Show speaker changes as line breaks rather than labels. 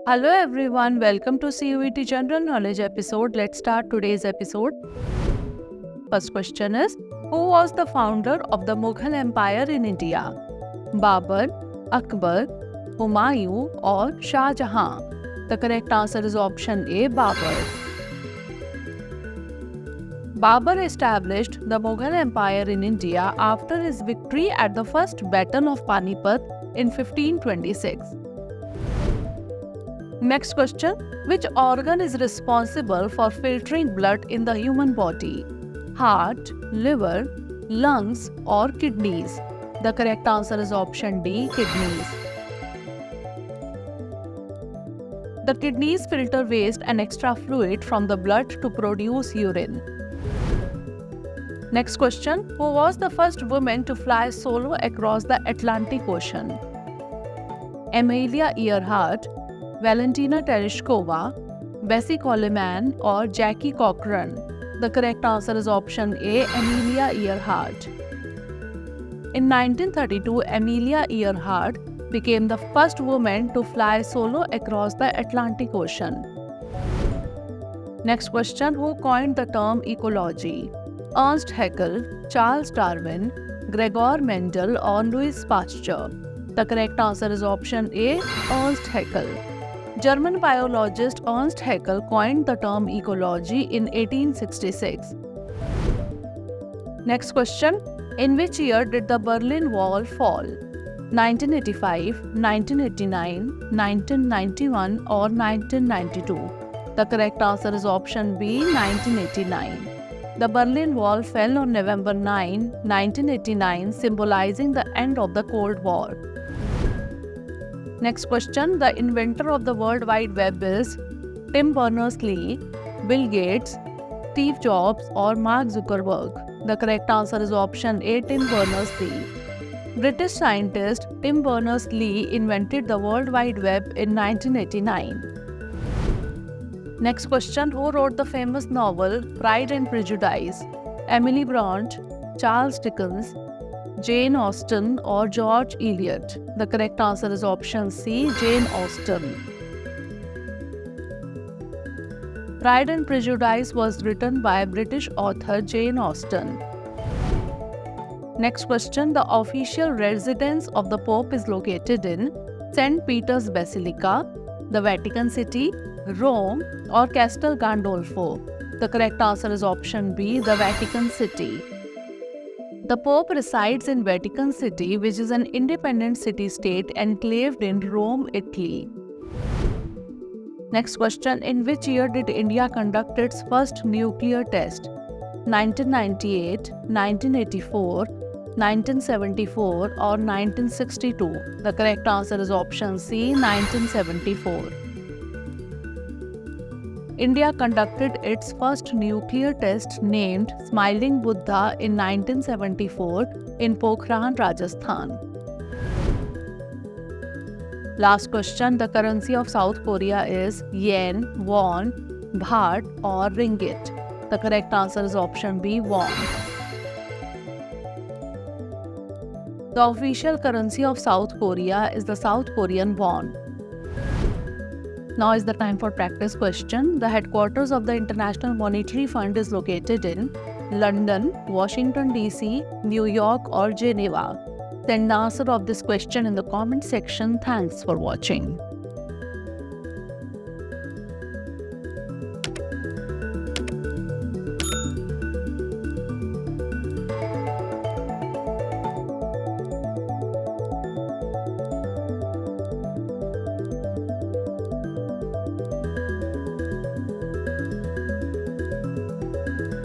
Hello everyone, welcome to CUET General Knowledge episode. Let's start today's episode. First question is, who was the founder of the Mughal Empire in India? Babur, Akbar, Humayun or Shah Jahan? The correct answer is option A, Babur. Babur established the Mughal Empire in India after his victory at the First Battle of Panipat in 1526. Next question, which organ is responsible for filtering blood in the human body? Heart, liver, lungs or kidneys? The correct answer is option D, kidneys. The kidneys filter waste and extra fluid from the blood to produce urine. Next question, who was the first woman to fly solo across the Atlantic Ocean? Amelia Earhart, Valentina Tereshkova, Bessie Coleman or Jackie Cochran? The correct answer is option A, Amelia Earhart. In 1932, Amelia Earhart became the first woman to fly solo across the Atlantic Ocean. Next question, who coined the term ecology? Ernst Haeckel, Charles Darwin, Gregor Mendel or Louis Pasteur? The correct answer is option A, Ernst Haeckel. German biologist Ernst Haeckel coined the term ecology in 1866. Next question, in which year did the Berlin Wall fall? 1985, 1989, 1991 or 1992? The correct answer is option B, 1989. The Berlin Wall fell on November 9, 1989, symbolizing the end of the Cold War. Next question, the inventor of the World Wide Web is Tim Berners-Lee, Bill Gates, Steve Jobs or Mark Zuckerberg? The correct answer is option A, Tim Berners-Lee. British scientist Tim Berners-Lee invented the World Wide Web in 1989. Next question, who wrote the famous novel Pride and Prejudice? Emily Bront, Charles Dickens, Jane Austen or George Eliot? The correct answer is option C, Jane Austen. Pride and Prejudice was written by British author Jane Austen. Next question, the official residence of the Pope is located in St. Peter's Basilica, the Vatican City, Rome or Castel Gandolfo? The correct answer is option B, the Vatican City. The Pope resides in Vatican City, which is an independent city-state enclaved in Rome, Italy. Next question, in which year did India conduct its first nuclear test? 1998, 1984, 1974 or 1962? The correct answer is option C, 1974. India conducted its first nuclear test named Smiling Buddha in 1974 in Pokhran, Rajasthan. Last question, the currency of South Korea is yen, won, baht or ringgit? The correct answer is option B, won. The official currency of South Korea is the South Korean won. Now is the time for practice question. The headquarters of the International Monetary Fund is located in London, Washington DC, New York or Geneva. Send the answer of this question in the comment section. Thanks for watching.